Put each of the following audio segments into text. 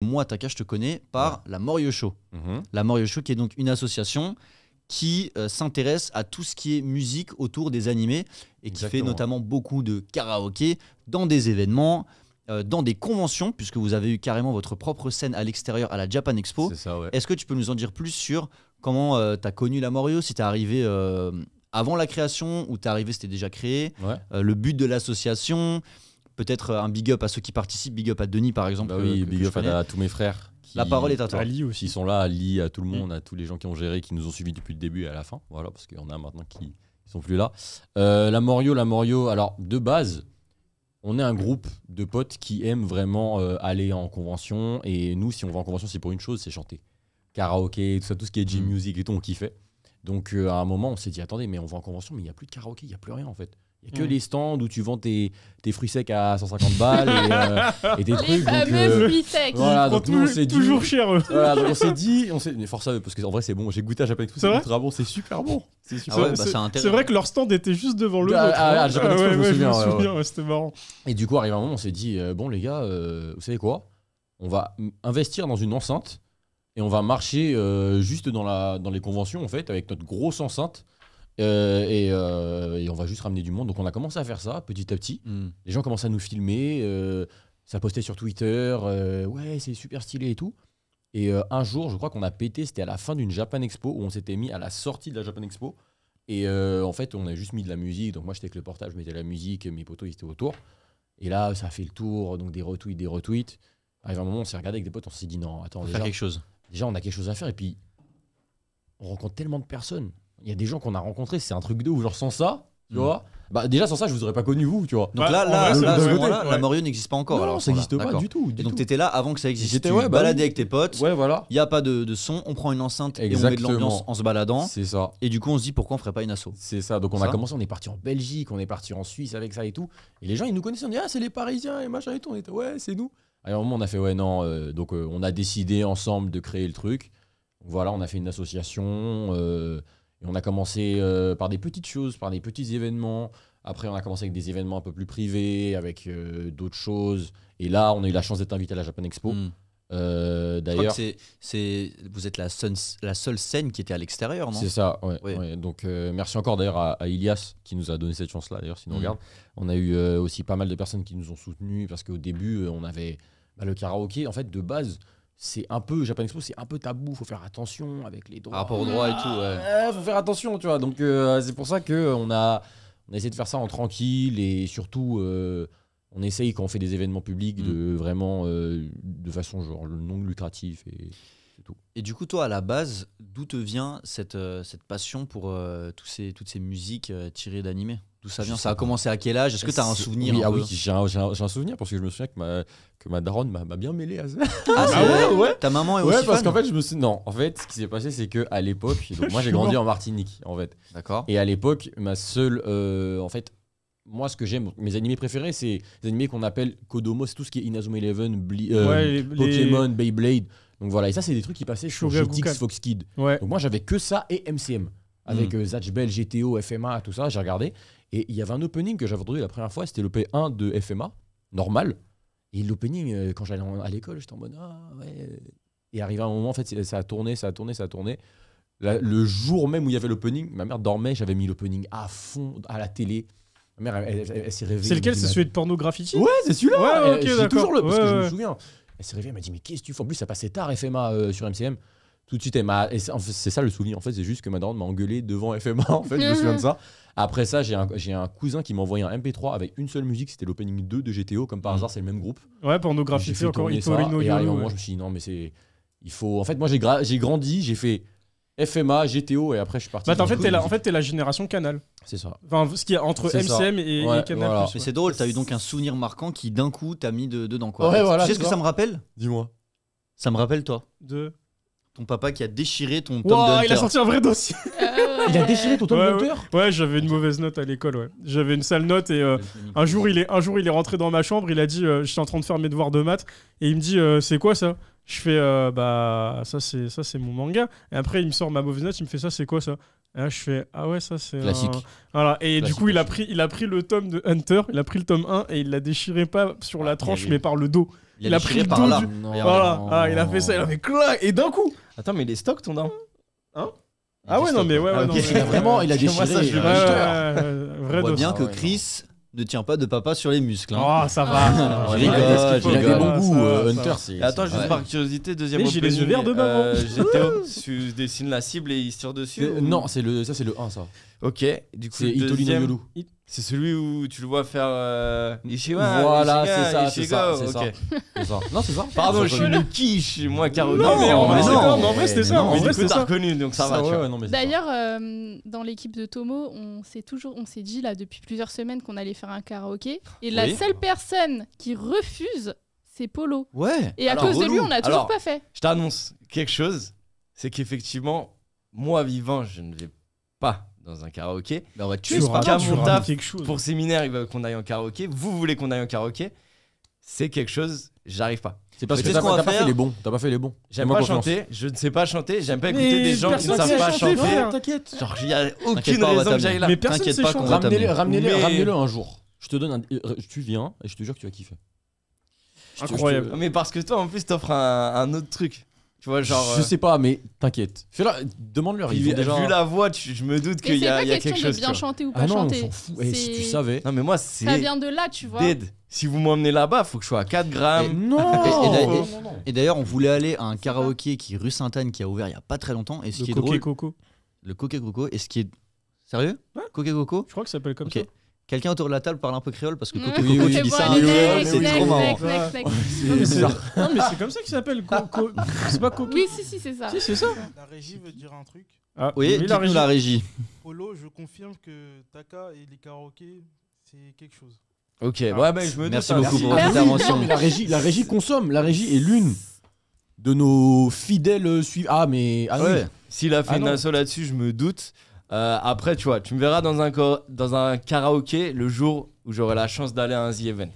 Moi, Taka, je te connais par la Morio Show. La Morio Show qui est donc une association qui s'intéresse à tout ce qui est musique autour des animés et qui fait notamment beaucoup de karaoké dans des événements, dans des conventions, puisque vous avez eu carrément votre propre scène à l'extérieur à la Japan Expo. C'est ça, ouais. Est-ce que tu peux nous en dire plus sur comment tu as connu la Morio, si tu es arrivé avant la création ou tu es arrivé, c'était déjà créé, le but de l'association, peut-être un big up à ceux qui participent, big up à Denis par exemple. Bah oui, big up à tous mes frères. La parole est à toi. Ali aussi. Ils sont là, Ali, à tout le monde, à tous les gens qui ont géré, qui nous ont suivis depuis le début et à la fin. Voilà, parce qu'il y en a maintenant qui sont plus là. La Morio, alors de base, on est un groupe de potes qui aiment vraiment aller en convention. Et nous, si on va en convention, c'est pour une chose, c'est chanter. Karaoké, tout ce qui est gym music et tout, on kiffait. Donc à un moment, on s'est dit, attendez, mais on va en convention, mais il n'y a plus de karaoké, il n'y a plus rien en fait. Il n'y a que les stands où tu vends tes fruits secs à 150 balles et tes trucs. Les fameux fruits secs. Voilà, donc nous, on s'est dit, toujours cher eux. Voilà, donc on s'est dit, mais force à eux, parce qu'en vrai, c'est bon. J'ai goûté à Japan Expo, c'est ultra bon, c'est super bon. C'est vrai que leur stand était juste devant le nôtre. Japan Expo, je me souviens, c'était marrant. Et du coup, arrivé un moment, on s'est dit, bon, les gars, vous savez quoi? On va investir dans une enceinte et on va marcher juste dans les conventions, en fait, avec notre grosse enceinte. Et on va juste ramener du monde. Donc on a commencé à faire ça petit à petit. Les gens commencent à nous filmer, ça postait sur Twitter, ouais c'est super stylé et tout. Et un jour je crois qu'on a pété, c'était à la fin d'une Japan Expo où on s'était mis à la sortie de la Japan Expo. Et en fait on a juste mis de la musique, donc moi j'étais avec le portable, je mettais la musique, mes potos ils étaient autour. Et là ça a fait le tour, donc des retweets. Arrive un moment on s'est regardé avec des potes, on s'est dit non attends, faire quelque chose. Déjà on a quelque chose à faire et puis on rencontre tellement de personnes. Il y a des gens qu'on a rencontrés, c'est un truc de ouf, genre sans ça, tu vois. Bah déjà sans ça, je vous aurais pas connu vous, tu vois. Donc la Morio n'existe pas encore. Non, alors, ça n'existe pas du tout. Et donc t'étais là avant que ça existe. J'étais tu baladais avec tes potes. Ouais, voilà. Il y a pas de son, on prend une enceinte et on met de l'ambiance en se baladant. C'est ça. Et du coup on se dit pourquoi on ferait pas une asso. C'est ça. Donc on a commencé, on est parti en Belgique, on est parti en Suisse avec ça et tout. Et les gens ils nous connaissaient, on dit ah c'est les Parisiens et machin et tout. On était ouais c'est nous. À un moment on a fait ouais non. Donc on a décidé ensemble de créer le truc. Voilà, on a fait une association. Et on a commencé par des petites choses, par des petits événements. Après, on a commencé avec des événements un peu plus privés, avec d'autres choses. Et là, on a eu la chance d'être invité à la Japan Expo. D'ailleurs, vous êtes la seule scène qui était à l'extérieur, non? C'est ça, ouais. Donc, merci encore d'ailleurs à Ilias qui nous a donné cette chance-là. D'ailleurs, si on regarde, on a eu aussi pas mal de personnes qui nous ont soutenus parce qu'au début, on avait le karaoké. En fait, de base, c'est un peu Japan Expo, c'est un peu tabou, faut faire attention avec les droits. Par rapport aux droits et tout, faut faire attention, tu vois. Donc c'est pour ça que on a essayé de faire ça en tranquille et surtout on essaye quand on fait des événements publics de vraiment de façon genre non lucrative et c'est tout. Et du coup toi à la base, d'où te vient cette passion pour toutes ces musiques tirées d'animés? D'où ça vient? Ça a commencé à quel âge? Est-ce que tu as un souvenir? Oui, j'ai un souvenir parce que je me souviens que ma daronne m'a bien mêlé à ça. Ouais. Ta maman est aussi fan? Parce qu'en fait, non. En fait, ce qui s'est passé, c'est qu'à l'époque, donc moi j'ai grandi en Martinique, en fait. D'accord. Et à l'époque, ma seule, en fait, moi ce que j'aime, mes animés préférés, c'est les animés qu'on appelle Kodomo, c'est tout ce qui est Inazuma Eleven, Pokémon, Beyblade. Donc voilà, et ça c'est des trucs qui passaient sur Jetix, Fox Kids. Donc moi j'avais que ça et MCM. Avec Zatch Bell, GTO, FMA, tout ça, j'ai regardé. Et il y avait un opening que j'avais entendu la première fois, c'était l'OP1 de FMA, normal. Et l'opening, quand j'allais à l'école, j'étais en mode ah ouais. Et arrivé à un moment, en fait, ça a tourné. Le jour même où il y avait l'opening, ma mère dormait, j'avais mis l'opening à fond à la télé. Ma mère, elle s'est réveillée. C'est lequel? C'est celui de Porno Graffiti? Ouais, c'est celui-là. Ouais, ok, j'ai toujours le, parce que je me ouais. souviens. Elle s'est réveillée, elle m'a dit mais qu'est-ce que tu fais? En plus, ça passait tard FMA sur MCM. Tout de suite, c'est ça le souvenir. En fait, c'est juste que ma daronne m'a engueulé devant FMA. En fait, je me souviens de ça. Après ça, j'ai un cousin qui m'a envoyé un MP3 avec une seule musique. C'était l'opening 2 de GTO. Comme par hasard, c'est le même groupe. Ouais, Pornographie, encore Itorino. Et à un moment, je me suis dit non, mais il faut. En fait, moi, j'ai grandi, j'ai fait FMA, GTO, et après, je suis parti. Bah, en fait, t'es la génération Canal. C'est ça. Enfin, ce qui est entre MCM et Canal. Voilà. Mais c'est drôle, t'as eu donc un souvenir marquant qui d'un coup t'a mis dedans, quoi. Ouais, voilà, tu sais ce que ça me rappelle? Dis-moi. Ça me rappelle, toi, ton papa qui a déchiré ton tome de Hunter. Il a sorti un vrai dossier. Il a déchiré ton tome de Hunter? Ouais, j'avais une mauvaise note à l'école, ouais. J'avais une sale note et un jour il est rentré dans ma chambre, il a dit j'étais en train de faire mes devoirs de maths et il me dit c'est quoi ça? Je fais bah ça c'est mon manga et après il me sort ma mauvaise note, il me fait ça c'est quoi ça? Et là, je fais ah ouais, ça c'est Classique. Voilà, et Classique, du coup, il a classique. pris le tome de Hunter, il a pris le tome 1 et il l'a déchiré pas sur la tranche oui. mais par le dos. Il a pris déchiré le par dos là. du- Non. Voilà, ah, il a fait ça, il a fait clac et d'un coup. Attends, mais il est stock ton daron? Ah ouais, non mais ouais, Ah, non, ok. mais- Il a vraiment, il a Moi, ça, déchiré. je le Ouais, vois. vrai On voit dos. bien Ah que ouais, Chris ne tient pas de papa sur les muscles. hein. Oh, ça va. Je Il a rigole, des je bons rigole. goûts, Ça va, ça Hunter. va. c'est- Et attends, c'est- juste Ouais. par curiosité, deuxième Mais j'ai les yeux opening, verts de maman. GTO, tu dessines la cible et il se tire dessus ou- Non, ça c'est le 1 ça. Ok, du coup, C'est le Itolino deuxième, Yolu. c'est celui où tu le vois faire Ishiwa. Voilà, Ishiga, c'est ça, c'est Ishiga, ça, c'est ok. ça. C'est ça. Non, c'est ça. Pardon, Ça, je suis une quiche, moi, Caro. Non, mais en vrai, mais c'est non. ça. Mais en vrai, c'était ça. Mais En Mais vrai, du coup, c'était t'as ça. reconnu, donc ça va, tu ouais, vois. non, mais c'est ça. D'ailleurs, dans l'équipe de Tomo, on s'est dit là depuis plusieurs semaines qu'on allait faire un karaoké. Et la Oui. seule personne qui refuse, c'est Polo. Ouais. Et à Alors, cause de lui, relou. on n'a toujours Alors, pas fait. Je t'annonce quelque chose, c'est qu'effectivement, moi vivant, je ne vais pas dans un karaoké. Bah, on va Tu tuer ce rates, pas. tu rates. quelque chose. Pour séminaire, il veut qu'on aille en karaoké. Vous voulez qu'on aille en karaoké. C'est quelque chose, j'arrive pas. C'est parce Mais que qu'est-ce qu'on va t'as pas faire fait les bons. T'as pas fait les bons. J'aime Fais-moi pas confiance. chanter, je ne sais pas chanter, j'aime pas Mais écouter des gens qui ne personne savent sait pas chanter, chanter. frère. T'inquiète. Genre, il y a T'inquiète aucune pas, on va raison que j'aille là. Mais personne T'inquiète sait pas qu'on chanter. va t'amener. Mais- Ramenez-le un jour. Je te donne tu viens et je te jure que tu vas kiffer. Incroyable. Mais parce que toi, en plus, t'offres un autre truc. Tu vois, genre. Je sais pas, mais t'inquiète. Fais-le, demande-leur. Ils Vu ont déjà. la voix, je me doute Mais qu'il c'est y a, pas il y a question quelque de chose. bien tu vois. chanter ou pas Ah non, on chanter. s'en fout. Eh, si C'est- tu savais. Non, mais moi, Ça c'est vient de là, tu vois. dead. Si vous m'emmenez là-bas, faut que je sois à 4 grammes. Non. Et d'ailleurs, on voulait aller à un karaoké qui est rue Sainte-Anne qui a ouvert il y a pas très longtemps. Et ce qui Le est drôle, Coco. le Coca Coco. Et ce qui est sérieux, Ouais. Coca Coco. Je crois que ça s'appelle comme Ok. ça. Quelqu'un autour de la table parle un peu créole parce que Mmh. Coca Oui, Coco, oui, tu Ok, dis bon, ça en allez, créole, next, c'est next, trop marrant. next, next, next. Non, mais c'est non, mais c'est comme ça qu'il s'appelle. C'est pas Coco. Oui, si, c'est ça. Si, c'est ça. La régie veut dire un truc. Ah, Oui, dites-nous la régie. Polo, je confirme que Taka et les karaokés, c'est quelque chose. Ok, ouais, bah, je me doute. Merci hein. beaucoup pour votre Merci. intervention. Mais la régie consomme. La régie est l'une de nos fidèles suivants. Ah, mais. Ah, Ouais. oui. S'il a fait Ah une non. asso là-dessus, je me doute. Après, tu vois, tu me verras dans un karaoké le jour où j'aurai la chance d'aller à un The Event.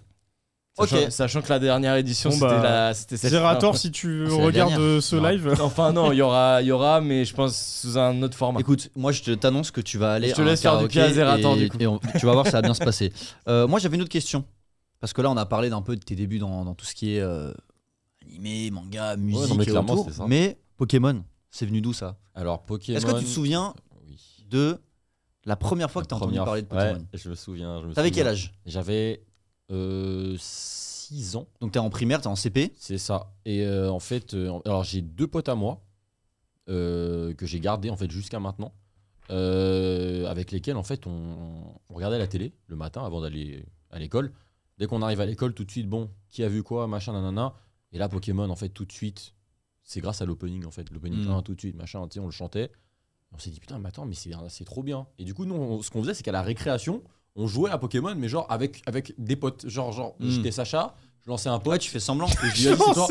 Sachant, Ok. sachant que la dernière édition, Bon, bah, c'était celle Zerator, si tu C'est la regardes dernière. ce Non. live. Enfin, non, il y aura, mais je pense sous un autre format. Écoute, moi je t'annonce que tu vas aller Je te à un laisse faire du karaoké pied à Zerator, et- du coup. et tu vas voir, ça va bien se passer. Moi j'avais une autre question. Parce que là on a parlé d'un peu de tes débuts dans tout ce qui est animé, manga, musique non, mais et clairement, autour. c'était ça. Mais Pokémon, c'est venu d'où ça? Alors, Pokémon. Est-ce que tu te souviens Oui. de la première fois que tu as entendu Première parler de fois. Pokémon? Ouais, je me souviens. T'avais quel âge? J'avais 6 ans. Donc t'es en primaire, t'es en CP? C'est ça. Et en fait, alors j'ai 2 potes à moi que j'ai gardés en fait jusqu'à maintenant, avec lesquels en fait on regardait la télé le matin avant d'aller à l'école. Dès qu'on arrive à l'école, tout de suite, bon, qui a vu quoi, machin, nanana. Et là, Pokémon, en fait, tout de suite, c'est grâce à l'opening, en fait. L'opening 1, tout de suite, machin, tu sais, on le chantait. On s'est dit, putain, mais attends, mais c'est trop bien. Et du coup, nous, ce qu'on faisait, c'est qu'à la récréation, on jouait à Pokémon, mais genre avec des potes. Genre j'étais Sacha, je lançais un pote. Ouais, tu fais semblant. Et je dis, vas-y, c'est toi.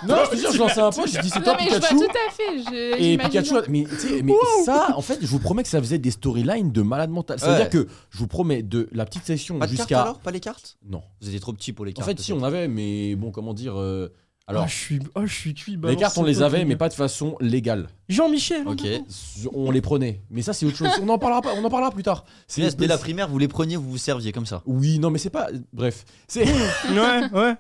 Non, je te jure, je lançais un pote, je dis, c'est Non, toi, mais je vois Pikachu. tout à fait. Et j'imagine Pikachu, bien. mais, tu sais, mais ça, en fait, je vous promets que ça faisait des storylines de malade mental. Ça veut Ouais. dire que, je vous promets, de la petite section Pas de cartes jusqu'à. alors? Pas les cartes? Non. Vous étiez trop petit pour les En cartes. fait, si on avait, mais bon, comment dire. Alors, je suis cuit. les balance, cartes, on c'est les toi avait, qui- mais pas de façon légale. Jean-Michel. Ok. On les prenait. Mais ça, c'est autre chose. On en parlera pas, on en parlera plus tard. C'est dès la primaire, vous les preniez, vous vous serviez comme ça. Oui, non, mais c'est pas. Bref. C'est. Ouais.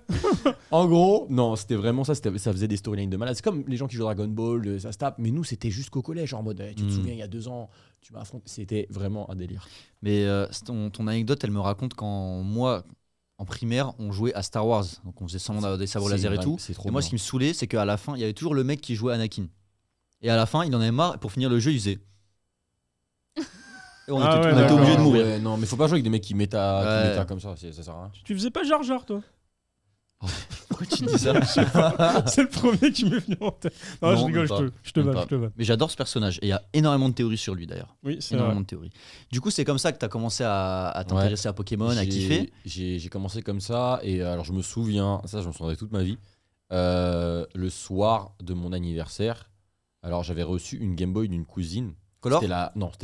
En gros, non, c'était vraiment ça. Ça faisait des storylines de malade. C'est comme les gens qui jouent Dragon Ball, ça se tape. Mais nous, c'était jusqu'au collège, genre en mode, tu te souviens, il y a 2 ans, tu m'as affronté. C'était vraiment un délire. Mais ton anecdote, elle me raconte quand moi, en primaire, on jouait à Star Wars. Donc on faisait semblant d'avoir des sabres laser et tout. C'est trop Et moi, bien. ce qui me saoulait, c'est qu'à la fin, il y avait toujours le mec qui jouait Anakin. Et à la fin, il en avait marre. Et pour finir le jeu, il faisait. Et on Ah était, ouais, on était d'accord. obligé de mourir. Ouais, non, mais faut pas jouer avec des mecs qui méta, Ouais. comme ça. Ça sert à rien. Tu faisais pas Jar Jar, toi? Pourquoi tu dis ça? C'est le premier qui m'est venu en tête. Non, Non, je rigole, même je te Même vanne, pas. je te vanne. Mais j'adore ce personnage. Et il y a énormément de théories sur lui d'ailleurs. Oui, c'est vrai. Énormément de théories. Du coup, c'est comme ça que tu as commencé à t'intéresser à Pokémon, à kiffer. J'ai commencé comme ça. Et alors, je me souviens, ça, je me souviendrai toute ma vie. Le soir de mon anniversaire, alors j'avais reçu une Game Boy d'une cousine. Color? C'était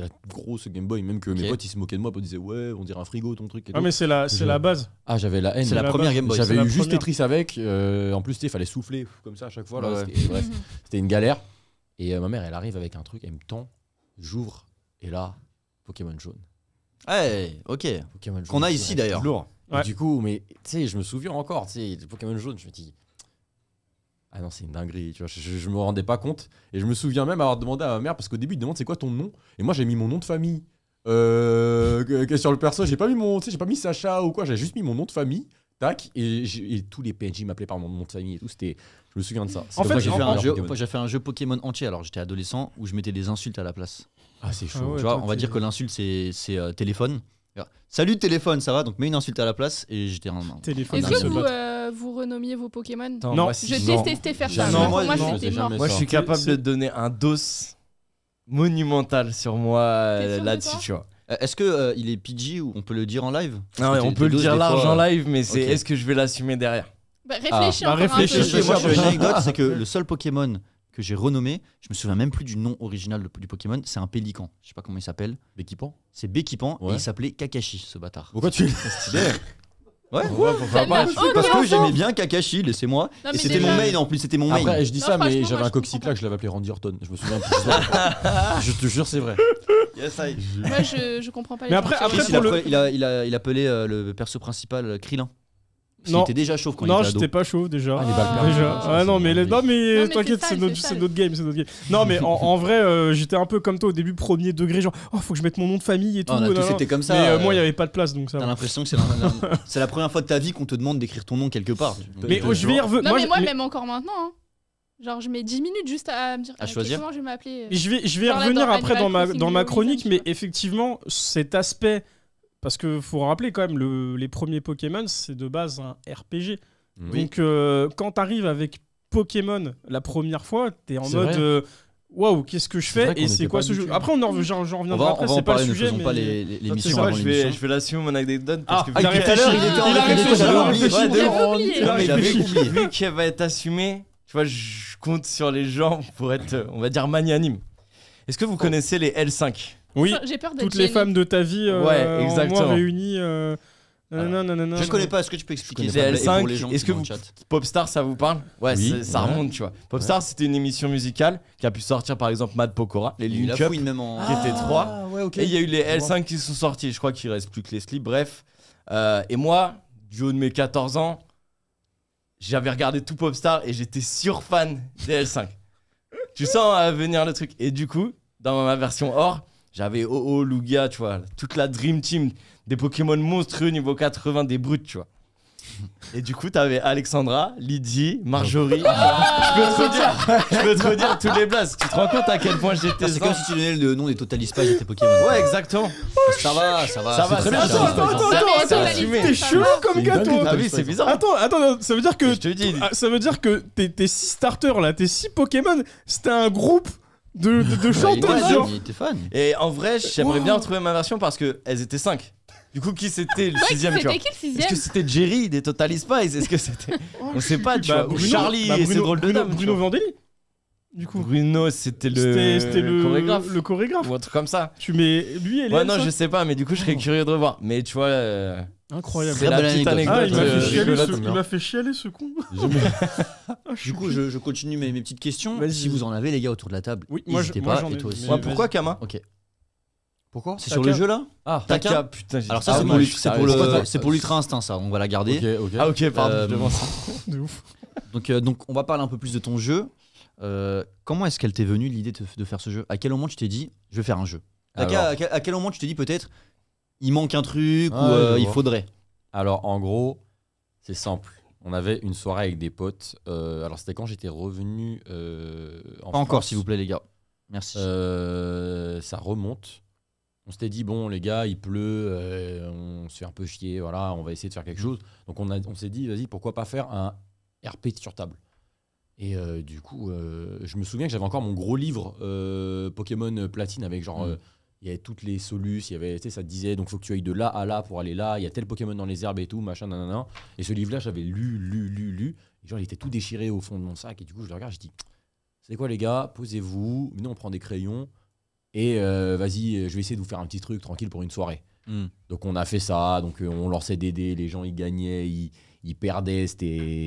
la grosse Game Boy, même que mes Ok. potes ils se moquaient de moi, ils disaient ouais, on dirait un frigo ton truc. Et Ah, tout. mais c'est la base. Ah, j'avais la haine. C'est la la première base. Game Boy. C'est J'avais la eu juste première. Tetris avec. En plus, il fallait souffler comme ça à chaque fois. Là, Ouais, ouais. Bref, c'était une galère. Et ma mère, elle arrive avec un truc, elle me tend. J'ouvre. Et là, Pokémon jaune. Ouais, ok. Pokémon jaune. Qu'on a ici d'ailleurs. Lourd. Et Ouais. du coup, mais tu sais, je me souviens encore, tu sais, le Pokémon jaune, je me dis. Ah non, c'est une dinguerie, tu vois, je me rendais pas compte. Et je me souviens même avoir demandé à ma mère, parce qu'au début, il demande c'est quoi ton nom. Et moi, j'ai mis mon nom de famille. Sur le perso, j'ai pas mis j'ai pas mis Sacha ou quoi, j'ai juste mis mon nom de famille. Tac, et tous les PNJ m'appelaient par mon nom de famille et tout, c'était. Je me souviens de ça. En fait, J'ai fait, Pokémon. j'ai fait un jeu Pokémon entier, alors j'étais adolescent, où je mettais des insultes à la place. Ah, c'est chaud. Ah ouais, Tu vois, toi, on va dire que l'insulte, c'est téléphone. Alors, salut téléphone, ça va? Donc mets une insulte à la place et j'étais un. Téléphone. Est-ce d'un que seul vous, lot. vous renommiez vos Pokémon? Attends, Non. moi, Je non. détestais faire ça. Non, Pour moi, non, c'était je mort. jamais Moi, je suis C'est- capable c'est- de donner un dos monumental sur moi T'es sûr de là-dessus, toi tu vois. Est-ce que il est PG ou on peut le dire en live? Parce Non, que mais on tes peut le doses, dire des large fois, en live, mais c'est ok. est-ce que je vais l'assumer derrière? Bah, réfléchis bah, encore un peu. réfléchis. Moi, j'ai une anecdote, c'est que le seul Pokémon que j'ai renommé, je me souviens même plus du nom original du Pokémon, c'est un pélican. Je sais pas comment il s'appelle. L'équipant. C'est Békipan et Ouais. il s'appelait Kakashi, ce bâtard. Pourquoi tu. Ouais, Ça n'a aucun parce que rapport. j'aimais bien Kakashi, laissez-moi. Non, Et mais c'était déjà- mon main en plus, c'était mon main. Après, je dis Non, ça, mais franchement, j'avais moi, un je coxyclac, comprends je l'avais appelé Randy Orton. Je me souviens plus. Je te jure, c'est vrai. Moi, je comprends pas les Mais gens après- qui après, ont- Il, pour le- il appelait le perso principal Krillin. Parce Non. qu'il était déjà chauve quand Non, il était j'étais ado. pas chauve déjà. Ah, les balles perdues. Déjà. Ah non, mais, non, mais Non, mais t'inquiète, c'est c'est sale, notre, c'est c'est sale. notre game, c'est notre game. Non, mais en vrai, j'étais un peu comme toi au début, premier degré, genre, oh, faut que je mette mon nom de famille et tout. Ah, on a tous nan, nan. été comme ça. Mais moi, il y avait pas de place, donc ça T'as va. l'impression que c'est la première fois de ta vie qu'on te demande d'écrire ton nom quelque part. Mais je vais y revenir. Non, mais moi, mais- même encore maintenant. hein. Genre, je mets 10 minutes juste à me dire À choisir. comment je vais m'appeler. Je vais y Genre là, revenir dans après Animal Crossing dans ma New chronique, Horizons, mais tu vois. effectivement, cet aspect, parce que faut rappeler quand même, les premiers Pokémon, c'est de base un RPG. Oui. Donc, quand t'arrives avec Pokémon la première fois, t'es en C'est mode vrai. waouh, qu'est-ce que je C'est vrai fais qu'on et c'est était quoi pas ce jeu? habitués. Après, j'en On reviendrai va, après, on va c'est en pas parler, le ne sujet. faisons pas mais- l'émission C'est vrai, avant je l'émission. vais l'assumer mon anecdote parce que il a vu réfléchi, qu'elle- il a réfléchi, réfléchi, j'avais il a oublié. réfléchi. J'avais oublié. Non, mais il avait oublié. vu qu'elle va être assumée, tu vois, je compte sur les gens pour être, on va dire, magnanime. Est-ce que vous connaissez les L5? Oui, J'ai peur d'être toutes les gênée. femmes de ta vie, Ouais, en exactement. moi réunies. nanana. Je ne connais pas, est-ce que tu peux expliquer Les s'il te plaît, L5, pour les gens est-ce qui que sont vous- dans le chat? Popstar, ça vous parle? Ouais, Oui, ça ouais. remonte, tu vois. Popstar, c'était une émission musicale qui a pu sortir par exemple Mad Pokora, les Il Link la Up, fouille même en. qui étaient trois. Ouais, ok. Et il y a eu les L5 qui sont sortis. Je crois qu'il reste plus que les slips. Bref. Et moi, du haut de mes 14 ans, j'avais regardé tout Popstar et j'étais surfan des L5. Tu sens venir le truc. Et du coup, dans ma version or, j'avais Oh, Lugia, tu vois, toute la Dream Team, des Pokémon monstrueux niveau 80, des brutes, tu vois. Et du coup, t'avais Alexandra, Lydie, Marjorie. Je peux te redire tous les blasts. Tu te rends compte à quel point j'étais. C'est comme si tu donnais le nom des Totalispas et tes Pokémon. Ouais, exactement. Ça va, ça va. Ça va, c'est c'est très bien. bien. Attends, Non, mais c'est attends, la assumé. liste, T'es ça chelou va. comme C'est une gars, dinguerie, toi. Ah oui, c'est bizarre. Attends, ça veut dire que Je te dis. ça veut dire que tes 6 starters là, tes 6 Pokémon, c'était un groupe de Ouais, chanteuses, genre. il était fan. Et en vrai, j'aimerais bien retrouver ma version parce qu'elles étaient 5. Du coup, qui c'était le Ouais, sixième, tu vois? c'était qui le Est-ce que sixième? c'était Jerry des Total Spies? Est-ce que c'était. On sait pas, tu Bah, vois. Ou Bruno- Charlie bah, et ses Bruno- drôles de Bruno- dames. tu Bruno vois. Vandelli, du coup. Bruno, c'était le. C'était chorégraphe. le chorégraphe. Ou un truc comme ça. Tu mets lui et les Ouais, non, L5. je sais pas, mais du coup, je serais curieux de revoir. Mais tu vois, Incroyable. c'est la Très petite belle anecdote. Ah, il m'a fait chialer rigolote. il m'a fait chialer ce con. Du coup, je continue mes petites questions. Vas-y. Si vous en avez, les gars, autour de la table, Oui, n'hésitez moi, pas. j'en ai, Et toi aussi. mais- Ouais, pourquoi Kama? Ok. Pourquoi C'est sur le jeu là Ah, Taka, putain. j'ai- Alors ça, Ah, c'est moi, pour je l'Ultra- suis c'est pour sérieux. le- c'est pour l'Ultra Instinct, ça. On va la garder. ok. Ah, ok, pardon, Euh, je demande. De ouf. Donc, on va parler un peu plus de ton jeu. Comment est-ce qu'elle t'est venue l'idée de faire ce jeu? À quel moment tu t'es dit, je vais faire un jeu? Alors. À quel moment tu t'es dit peut-être, il manque un truc Ah, ou ouais, je il vois. faudrait? Alors, en gros, c'est simple. On avait une soirée avec des potes. Alors, c'était quand j'étais revenu en Pas encore, France. s'il vous plaît, les gars. Merci. Ça remonte. On s'était dit, bon, les gars, il pleut, on se fait un peu chier, voilà, on va essayer de faire quelque chose. Donc, on s'est dit, vas-y, pourquoi pas faire un RP sur table. Et du coup, je me souviens que j'avais encore mon gros livre Pokémon Platine avec genre. Il y avait toutes les solus, il y avait, tu sais, ça te disait, donc faut que tu ailles de là à là pour aller là, il y a tel Pokémon dans les herbes et tout, machin, nanana. Et ce livre-là, j'avais lu. Et genre, il était tout déchiré au fond de mon sac. Et du coup, je le regarde, je dis, c'est quoi les gars, posez-vous, venez, on prend des crayons. Et vas-y, je vais essayer de vous faire un petit truc tranquille pour une soirée. Hmm. Donc on a fait ça, donc on lançait des dés, les gens ils gagnaient, ils perdaient,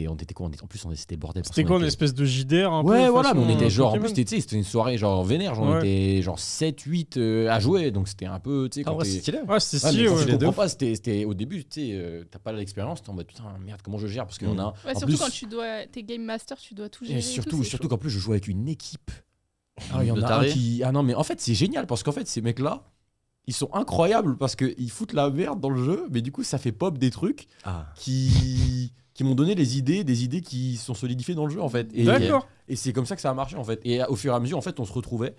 on était quoi, en plus c'était le bordel. C'était quoi, une espèce de JDR un peu Ouais, voilà, mais on façon, était genre, en Pokémon. plus, c'était une soirée genre vénère, genre on était genre 7-8 à jouer, donc c'était un peu, tu sais, Ah, quand ouais, t'es- c'est stylé. Ouais, c'était Ouais, stylé, mais quand ouais. tu comprends pas, c'était au début, tu sais, t'as pas l'expérience, t'es en mode putain, merde, comment je gère? Parce qu'il y en a un. Ouais, en surtout plus, quand t'es game master, tu dois tout gérer. et et tout, surtout, c'est surtout chaud. qu'en plus, je joue avec une équipe. Ah, il y en De a un tarés. qui. Ah non, mais en fait, c'est génial parce qu'en fait, ces mecs-là, ils sont incroyables parce qu'ils foutent la merde dans le jeu, mais du coup, ça fait pop des trucs Ah. qui m'ont donné des idées qui sont solidifiées dans le jeu, en fait. D'accord. Et c'est comme ça que ça a marché, en fait. Et au fur et à mesure, en fait, on se retrouvait.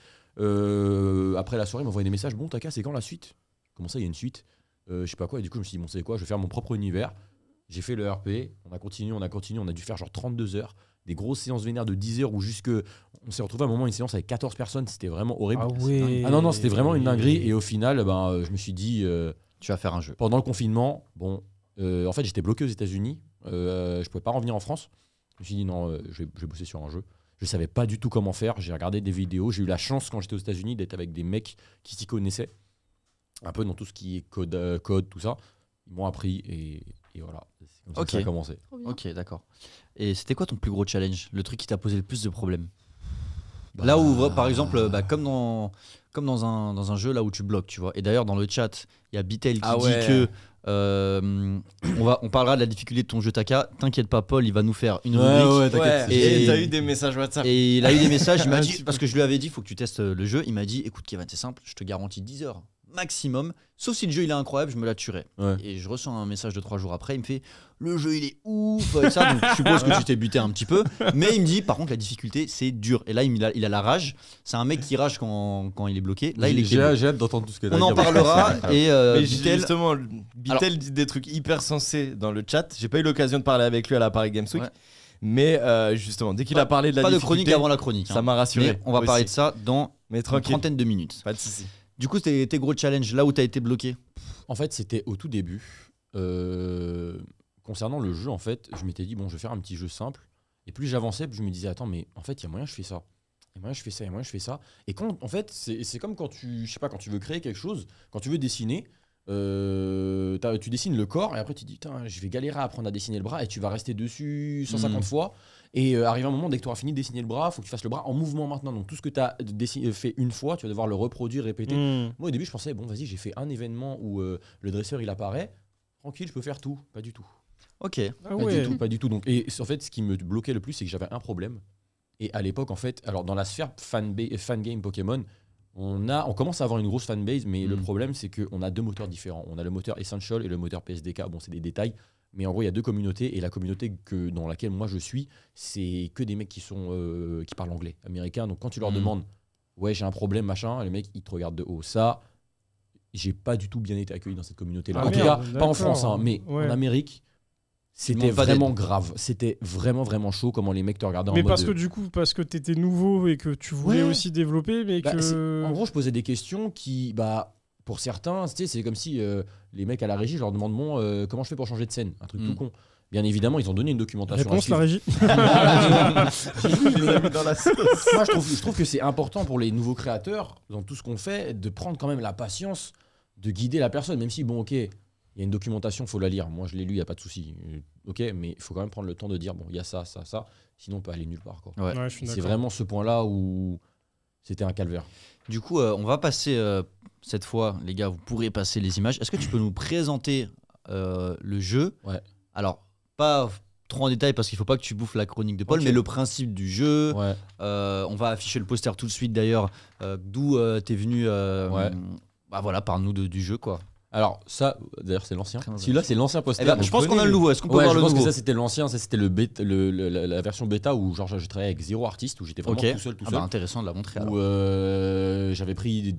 Après la soirée, ils m'envoyaient des messages. Bon, Taka, c'est quand la suite? Comment ça, il y a une suite? Je sais pas quoi. Et du coup, je me suis dit, bon, c'est quoi? Je vais faire mon propre univers. J'ai fait le RP. On a continué. On a dû faire genre 32 heures. Des grosses séances vénères de 10 heures où jusque. On s'est retrouvé à un moment une séance avec 14 personnes. C'était vraiment horrible. Ah ouais. Ah non, c'était vraiment une dinguerie. Et au final, je me suis dit, Tu vas faire un jeu. pendant le confinement, en fait, j'étais bloqué aux États-Unis. Je pouvais pas revenir en France. Je me suis dit, non, je vais bosser sur un jeu. Je savais pas du tout comment faire. J'ai regardé des vidéos. J'ai eu la chance, quand j'étais aux États-Unis, d'être avec des mecs qui s'y connaissaient. Un peu dans tout ce qui est code, tout ça. Ils m'ont appris et voilà. C'est comme ça que ça a commencé. Trop bien. Ok, d'accord. Et c'était quoi ton plus gros challenge? Le truc qui t'a posé le plus de problèmes? Là où, par exemple, comme dans un jeu là où tu bloques, tu vois. Et d'ailleurs, dans le chat, il y a Bitel qui Ah dit ouais. que on parlera de la difficulté de ton jeu Taka. T'inquiète pas, Paul, il va nous faire une Ouais, rubrique. t'inquiète. Et- Et t'as eu des messages WhatsApp. Et il a eu des messages, il m'a Un dit, petit peu. parce que je lui avais dit, il faut que tu testes le jeu. Il m'a dit, écoute Kevin, c'est simple, je te garantis 10 heures maximum. Sauf si le jeu il est incroyable, je me la tuerai. Ouais. Et je reçois un message de 3 jours après, il me fait, le jeu il est ouf, et ça. Donc je suppose que tu t'es buté un petit peu. Mais il me dit, par contre, la difficulté c'est dur. Et là, il a la rage. C'est un mec qui rage quand il est bloqué. Là, il est J'ai KO. hâte d'entendre tout ce que t'as On à en dire. parlera. Et Mais Bitel, justement, Bitel dit des trucs hyper sensés dans le chat. J'ai pas eu l'occasion de parler avec lui à la Paris Games Week. Ouais. Mais justement, dès qu'il a parlé de la pas de difficulté, chronique avant la chronique. ça hein. m'a rassuré. Mais on va aussi. parler de ça dans Mais une tranquille, trentaine de minutes. pas de soucis. Du coup, tes gros challenges, là où t'as été bloqué. En fait, c'était au tout début. Concernant le jeu, en fait, je m'étais dit, bon, je vais faire un petit jeu simple. Et plus j'avançais, plus je me disais, attends, mais en fait, il y a moyen, je fais ça. Il y a moyen, je fais ça, il y a moyen, je fais ça. Et quand, en fait, c'est comme quand je sais pas, quand tu veux créer quelque chose, quand tu veux dessiner, tu dessines le corps et après tu te dis, putain, je vais galérer à apprendre à dessiner le bras et tu vas rester dessus 150 fois. Et arrive un moment, dès que tu auras fini de dessiner le bras, il faut que tu fasses le bras en mouvement maintenant. Donc tout ce que tu as fait une fois, tu vas devoir le reproduire, répéter. Moi, au début, je pensais, bon, vas-y, j'ai fait un événement où le dresseur il apparaît, tranquille, je peux faire tout. Pas du tout. Ok. Ah Pas ouais. du tout, pas du tout. Donc, et en fait, ce qui me bloquait le plus, c'est que j'avais un problème. Et à l'époque, en fait, alors dans la sphère fan game Pokémon, on commence à avoir une grosse fanbase, mais le problème, c'est qu'on a deux moteurs différents. On a le moteur Essential et le moteur PSDK. Bon, c'est des détails, mais en gros, il y a deux communautés. Et la communauté dans laquelle moi je suis, c'est que des mecs qui parlent anglais, américains. Donc quand tu leur demandes, ouais, j'ai un problème, machin, les mecs, ils te regardent de haut. Ça, j'ai pas du tout bien été accueilli dans cette communauté-là. Ah en tout merde, cas, pas en d'accord. France, hein, mais Ouais. en Amérique. C'était demandent pas vraiment d'aide. grave. C'était vraiment, vraiment chaud comment les mecs te regardaient en Mais mode. parce que du coup, parce que t'étais nouveau et que tu voulais Ouais. aussi développer, mais Bah, que. en gros, je posais des questions qui, pour certains, tu sais, c'est comme si les mecs à la régie, je leur demande bon, comment je fais pour changer de scène, un truc tout con. Bien évidemment, ils ont donné une documentation. Réponse, à la suivre. régie. Moi, je trouve que c'est important pour les nouveaux créateurs, dans tout ce qu'on fait, de prendre quand même la patience de guider la personne, même si, bon, ok, il y a une documentation, il faut la lire. Moi, je l'ai lu, il n'y a pas de souci. Ok, mais il faut quand même prendre le temps de dire, bon, il y a ça, ça, ça, sinon on peut aller nulle part. Quoi. Ouais. Ouais, je suis C'est d'accord. vraiment ce point-là où c'était un calvaire. Du coup, on va passer cette fois, les gars, vous pourrez passer les images. Est-ce que tu peux nous présenter le jeu? Ouais. Alors, pas trop en détail parce qu'il faut pas que tu bouffes la chronique de Paul, Ok. mais le principe du jeu. Ouais. On va afficher le poster tout de suite d'ailleurs, d'où t'es venu. Ouais. Bah voilà, parle-nous du jeu quoi. Alors, ça, d'ailleurs, c'est l'ancien. Très Celui-là, c'est l'ancien poster. Eh ben, donc je pense qu'on a venez- le nouveau. Est-ce qu'on peut Ouais, voir je le pense nouveau? que ça, c'était l'ancien. Ça, c'était la version bêta où genre, je travaillais avec 0 artiste, où j'étais vraiment Ok. tout seul. Ah bah, intéressant de la montrer. Alors. Où j'avais pris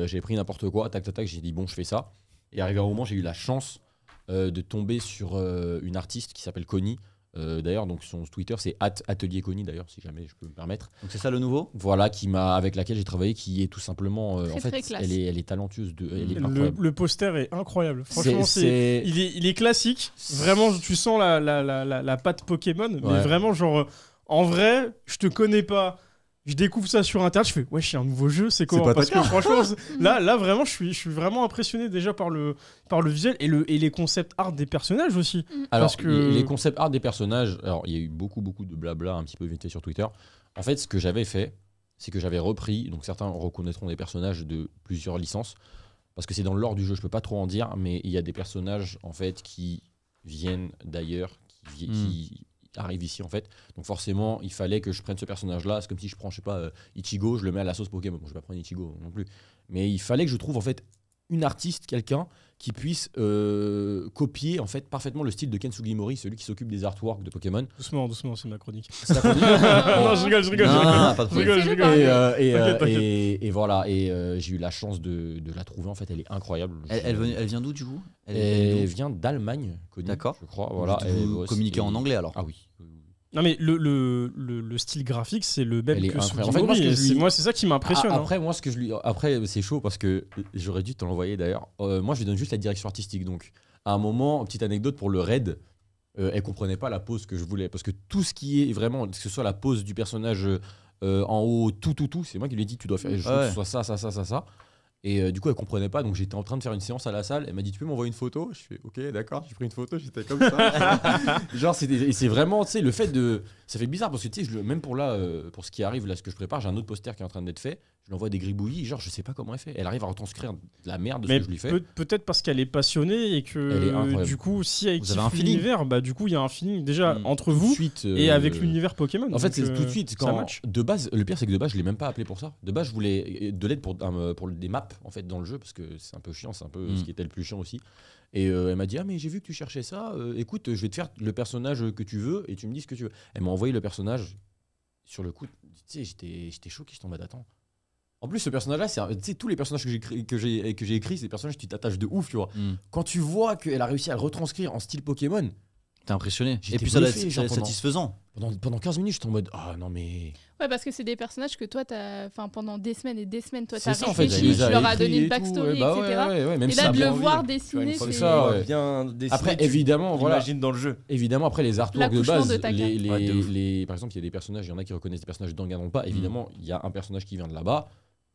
j'avais pris n'importe quoi, tac tac tac, j'ai dit bon, je fais ça. Et arrivé à un moment, j'ai eu la chance de tomber sur une artiste qui s'appelle Connie. D'ailleurs, donc son Twitter c'est @atelier Connie d'ailleurs, si jamais je peux me permettre. Donc c'est ça le nouveau? Voilà, avec laquelle j'ai travaillé, qui est tout simplement, en Très, fait, classe. elle est talentueuse, elle est Le, incroyable. le poster est incroyable. Franchement, C'est- il est classique. Vraiment, tu sens la patte Pokémon, mais Ouais. vraiment, genre, en vrai, je te connais pas. Je découvre ça sur internet, je fais ouais, c'est un nouveau jeu, c'est quoi? pas Parce Taka. que franchement, là vraiment, je suis vraiment impressionné déjà par le visuel et les concepts art des personnages aussi. Alors, Parce que- les concepts art des personnages, alors il y a eu beaucoup de blabla un petit peu vite sur Twitter. En fait, ce que j'avais fait, c'est que j'avais repris, donc certains reconnaîtront des personnages de plusieurs licences, parce que c'est dans le lore du jeu, je peux pas trop en dire, mais il y a des personnages en fait qui viennent d'ailleurs, qui arrivent ici en fait. Donc forcément, il fallait que je prenne ce personnage-là. C'est comme si je prends, je sais pas, Ichigo, je le mets à la sauce Pokémon. Bon, je vais pas prendre Ichigo non plus, mais il fallait que je trouve en fait une artiste, quelqu'un qui puisse copier en fait parfaitement le style de Ken Sugimori, celui qui s'occupe des artworks de Pokémon. Doucement, c'est ma chronique. C'est la chronique. Non, je rigole. Non, pas de Je problème. rigole, je rigole. Et voilà, j'ai eu la chance de la trouver. En fait, elle est incroyable. Elle vient d'où du coup? Elle vient d'Allemagne, connue, D'accord. je crois. Voilà. Vous Et communiquez c'était- en anglais alors? Ah oui. Non mais le style graphique c'est le même Elle est que incroyable. Sugimori. En fait, moi, ce que je lui- Moi c'est ça qui m'impressionne. hein. Après, moi, ce que je lui. Après, c'est chaud parce que j'aurais dû te l'envoyer d'ailleurs. Moi, je lui donne juste la direction artistique. Donc, à un moment, petite anecdote pour le raid, elle comprenait pas la pose que je voulais. Parce que tout ce qui est vraiment, que ce soit la pose du personnage en haut, tout, c'est moi qui lui ai dit tu dois faire les choses, Ouais. soit ça. Et du coup, elle comprenait pas. Donc, j'étais en train de faire une séance à la salle. Elle m'a dit tu peux m'envoyer une photo? Je fais ok, d'accord. J'ai pris une photo. J'étais comme ça. Genre, c'est vraiment, tu sais, le fait de. Ça fait bizarre parce que, tu sais, même pour là, pour ce qui arrive, là, ce que je prépare, j'ai un autre poster qui est en train d'être fait. Je lui envoie des gribouillis. Genre, je sais pas comment elle fait. Elle arrive à retranscrire de la merde de ce Mais que je lui fais. peut-être parce qu'elle est passionnée et Elle est que incroyable. du coup si elle Vous kiffe avez un feeling. l'univers, bah du coup il y a un feeling déjà Mm. entre Tout de vous suite, et avec l'univers Pokémon. En fait, donc, c'est tout de suite. ça Quand, match. de base, le pire, c'est que de base, je l'ai même pas appelé pour ça. De base, je voulais de l'aide pour des maps en fait dans le jeu parce que c'est un peu chiant, c'est un peu ce qui était le plus chiant aussi. Et elle m'a dit ah mais j'ai vu que tu cherchais ça. Écoute, je vais te faire le personnage que tu veux et tu me dis ce que tu veux. Elle m'a envoyé le personnage. Sur le coup, tu sais, j'étais choqué, j'étais en mode attends. En plus, ce personnage-là, tu sais, tous les personnages que j'ai écrits, c'est des personnages tu t'attaches de ouf, tu vois. Quand tu vois qu'elle a réussi à le retranscrire en style Pokémon, T'es impressionné. J'étais Et puis ça doit bluffé, être genre, satisfaisant. pendant 15 minutes, j'étais en mode ah non mais. Ouais, parce que c'est des personnages que toi, enfin, pendant des semaines et des semaines, toi, C'est t'as ça en fait, réfléchi, les ai tu leur as écrits donné et une tout, backstory, ouais, bah etc. ouais, même Et ça là, de bien le envie. voir Tu vois dessiner, une photo c'est. ça, ouais. bien dessiné. Après, tu évidemment, voilà. l'imagines dans le jeu. Évidemment, après les artworks de L'accouchement base, de Taka. Ouais, de ouf. par exemple, il y a des personnages, il y en a qui reconnaissent des personnages d'Danganronpa. Évidemment, il y a un personnage qui vient de là-bas,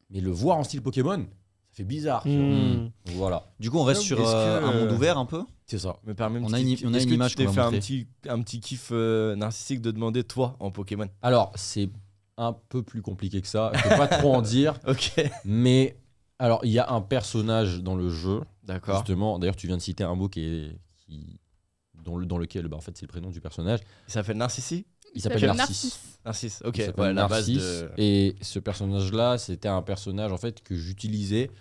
mais le voir en style Pokémon, ça fait bizarre. tu vois. Hmm. Donc voilà, Du coup, on reste Est-ce sur que, un monde ouvert un peu. c'est ça. Me permet On a une Est-ce que image tu t'es qu'on va fait montrer. un petit kiff narcissique de demander toi en Pokémon. Alors, c'est un peu plus compliqué que ça. Je peux pas trop en dire, Ok. mais alors il y a un personnage dans le jeu, D'accord. justement. D'ailleurs, tu viens de citer un mot dans lequel, bah, en fait, c'est le prénom du personnage. Il s'appelle Narcissi. Il s'appelle Narcisse. Narcisse. Ok. Il s'appelle Ouais, la base Narcisse. de. Et ce personnage-là, c'était un personnage en fait que j'utilisais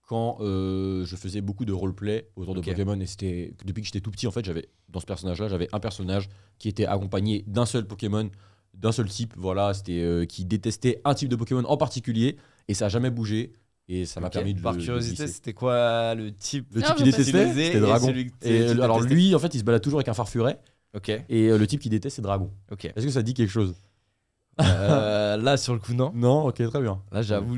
quand je faisais beaucoup de roleplay autour de Ok. Pokémon. Et c'était depuis que j'étais tout petit, en fait, dans ce personnage-là, j'avais un personnage qui était accompagné d'un seul Pokémon, d'un seul type. Voilà, c'était qui détestait un type de Pokémon en particulier, et ça a jamais bougé. Et ça m'a Ok. permis de Par de curiosité, glisser. c'était quoi le type Le Non, type qui mais détestait, stylisé c'était et Dragon. celui que Et tu alors détestais. lui, en fait, il se balade toujours avec un farfuret. Ok. Et le type qui déteste, c'est Dragon. Ok. Est-ce que ça dit quelque chose? Là, sur le coup, non. Non, ok, très bien. Là, j'avoue,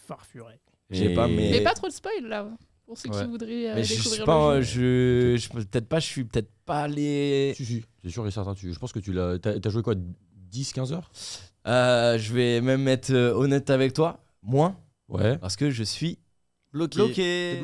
Farfuré. Je sais pas, mais- Mais pas trop de spoil là, pour ceux Ouais. qui voudraient mais je découvrir suis le pas, jeu. je suis peut-être pas allé. Si, c'est sûr et certain. Je pense que tu l'as. T'as joué quoi, 10-15 heures? Je vais même être honnête avec toi, moins, Ouais. parce que je suis Bloqué. bloqué.